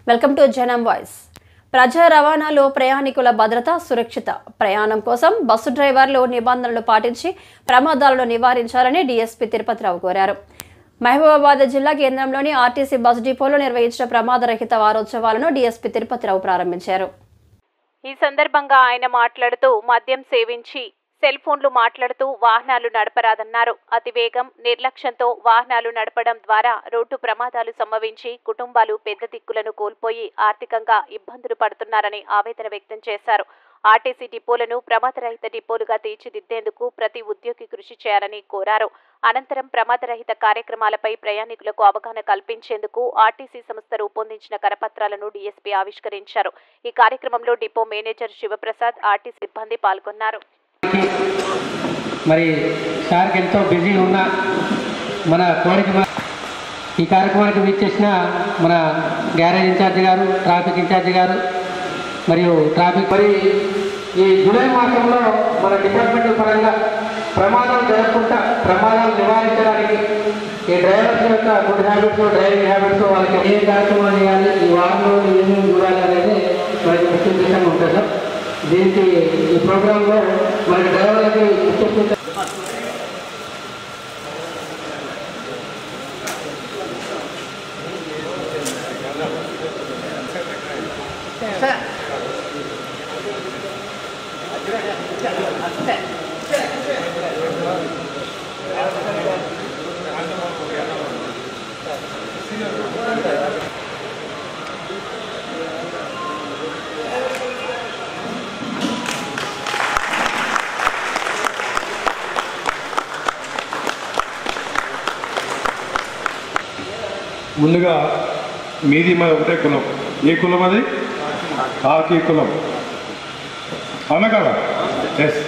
Welcome to జనం voice. ప్రజా రవాణాలో ప్రయాణికుల భద్రత, సురక్షిత ప్రయాణం కోసం బస్సు డ్రైవర్లు నిబంధనలు పాటించి ప్రమాదాలను నివారించాలని డీఎస్పీ తిరుపతిరావు కోరారు. మహబూబాబాద్ జిల్లా కేంద్రంలోని ఆర్టీసీ బస్ డిపోలో నిర్వహించిన ప్రమాదరహిత వారోత్సవాలను డీఎస్పీ తిరుపతిరావు ప్రారంభించారు. ఈ సందర్భంగా ఆయన మాట్లాడుతూ మద్యం సేవించి సెల్ ఫోన్లు మాట్లాడుతూ వాహనాలు నడపరాదన్నారు. అతివేగం, నిర్లక్ష్యంతో వాహనాలు నడపడం ద్వారా రోడ్డు ప్రమాదాలు సంభవించి కుటుంబాలు పెద్ద దిక్కులను కోల్పోయి ఆర్థికంగా ఇబ్బందులు పడుతున్నారని ఆవేదన వ్యక్తం చేశారు. ఆర్టీసీ డిపోలను ప్రమాదరహిత డిపోలుగా తీర్చిదిద్దేందుకు ప్రతి ఉద్యోగి కృషి చేయాలని కోరారు. అనంతరం ప్రమాదరహిత కార్యక్రమాలపై ప్రయాణికులకు అవగాహన కల్పించేందుకు ఆర్టీసీ సంస్థ రూపొందించిన కరపత్రాలను డీఎస్పీ ఆవిష్కరించారు. ఈ కార్యక్రమంలో డిపో మేనేజర్ శివప్రసాద్, ఆర్టీసీ సిబ్బంది పాల్గొన్నారు. మరి సార్కి ఎంతో బిజీ ఉన్న మన కోరిక ఈ కార్యక్రమానికి విచ్చేసిన మన గ్యారేజ్ ఇన్ఛార్జి గారు, ట్రాఫిక్ ఇన్ఛార్జి గారు మరియు ట్రాఫిక్ మరి ఈ జూలై మాసంలో మన డిపార్ట్మెంట్ పరంగా ప్రమాదాలు జరగకుండా ప్రమాదాలు నివారించడానికి ఈ డ్రైవర్స్ యొక్క గుడ్ హ్యాబిట్స్, డ్రైవింగ్ హ్యాబిట్స్ వాళ్ళకి ఏ కార్యక్రమాలు చేయాలి, ఈ వారంలో ఏమేమి చూడాలి అనేది మనకి ముఖ్య ఉద్దేశంగా ఉంటుంది సార్. దీనికి ఈ ప్రోగ్రాంలో మనకి డ్రైవర్లకి ముందుగా మీది మరి ఒకటే కులం. ఏ కులం అది? కాకి కులం. అవునా కదా? ఎస్.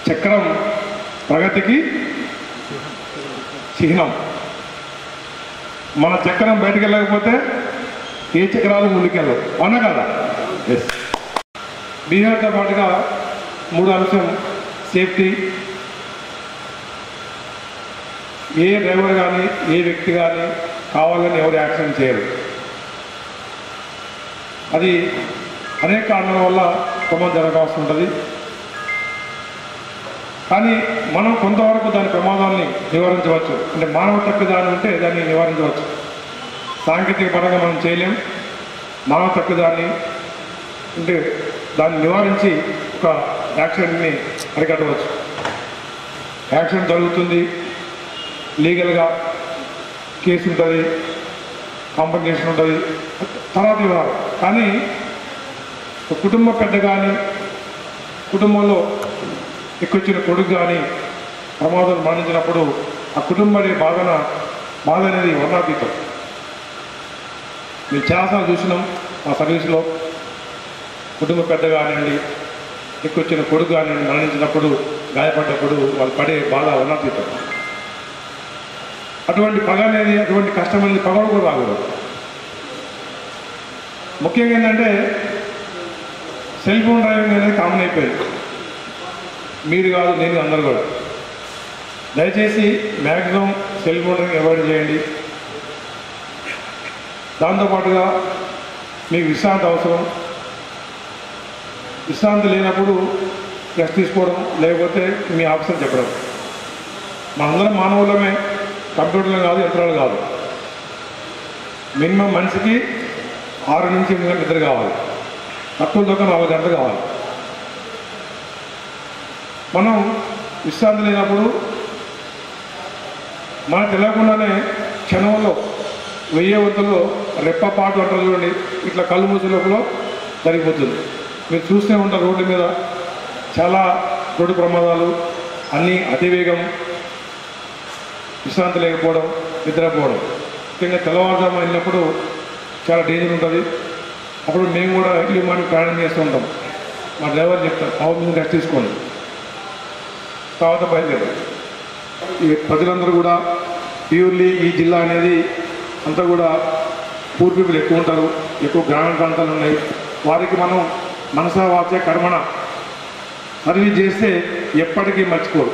చక్రం ప్రగతికి చిహ్నం. మన చక్రం బయటకు వెళ్ళకపోతే ఏ చక్రాలు ముందుకెళ్ళవు. అవునా కదా? ఎస్. బీహార్తో పాటుగా మూడు అంశం సేఫ్టీ. ఏ డ్రైవర్ కానీ ఏ వ్యక్తి కానీ కావాలని ఎవరు యాక్సిడెంట్ చేయరు. అది అనేక కారణాల వల్ల ప్రమాదం జరగాల్సి ఉంటుంది. కానీ మనం కొంతవరకు దాని ప్రమాదాన్ని నివారించవచ్చు. అంటే మానవ తప్పిదాన్ని ఉంటే దాన్ని నివారించవచ్చు. సాంకేతిక పరంగా మనం చేయలేం. మానవ తప్పిదాన్ని అంటే దాన్ని నివారించి ఒక యాక్సిడెంట్ని అరికట్టవచ్చు. యాక్సిడెంట్ జరుగుతుంది, లీగల్గా కేసు ఉంటుంది, కాంపన్సేషన్ ఉంటుంది, తర్వాత వివరాలు. కానీ కుటుంబ పెద్ద కానీ కుటుంబంలో ఎక్కువచ్చిన కొడుకు కానీ ప్రమాదం మరణించినప్పుడు ఆ కుటుంబాన్ని బాధ అనేది వర్ణాతీతం. మేము చాలాసార్లు చూసినాం మా సర్వీస్లో. కుటుంబ పెద్ద కానివ్వండి, ఎక్కువచ్చిన కొడుకు కానివ్వండి మరణించినప్పుడు, గాయపడ్డప్పుడు వాళ్ళు పడే బాధ వర్ణాతీతం. అటువంటి పగ అనేది, అటువంటి కష్టం అనేది పగలు కూడా రాకూడదు. ముఖ్యంగా ఏంటంటే సెల్ ఫోన్ డ్రైవింగ్ అనేది కామన్ అయిపోయింది. మీరు కాదు, నేను, అందరు కూడా. దయచేసి maximum cell phone driving avoid చేయండి. దాంతోపాటుగా మీకు విశ్రాంతి అవసరం. విశ్రాంతి లేనప్పుడు రెస్ట్ తీసుకోవడం, లేకపోతే మీ ఆఫీసర్ చెప్పడం. మనందరం మానవులమే, కంప్యూటర్లు కాదు, యంత్రాలు కాదు. మినిమం మనిషికి 6 నుంచి 8 గంటలు నిద్ర కావాలి. తక్కువ 4 గంటలు కావాలి. మనం విశ్రాంతి లేనప్పుడు మనకు తెలియకుండానే క్షణంలో 1000 వంతులో రెప్పపాటు అంటారు చూడండి, ఇట్లా కళ్ళు మూసే లోపల జరిగిపోతుంది. మీరు చూస్తూనే ఉంటారు రోడ్డు మీద చాలా రోడ్డు ప్రమాదాలు, అన్నీ అతివేగం, విశ్రాంతి లేకపోవడం, నిద్రపోవడం. ముఖ్యంగా తెల్లవారుజాము వెళ్ళినప్పుడు చాలా డేంజర్ ఉంటుంది. అప్పుడు మేము కూడా ఎర్లీ మార్నింగ్ ప్రయాణం చేస్తూ ఉంటాం. మా డ్రైవర్ చెప్తాం, పవర్ మీద రెస్ట్ తీసుకోండి, తర్వాత బయలుదేరారు. ఈ ప్రజలందరూ కూడా ప్యూర్లీ ఈ జిల్లా అనేది అంతా కూడా పూర్ పీపుల్ ఎక్కువ ఉంటారు, ఎక్కువ గ్రామీణ ప్రాంతాలు ఉన్నాయి. వారికి మనం మనసా వాచ కర్మణ సర్వీస్ చేస్తే ఎప్పటికీ మర్చిపోరు.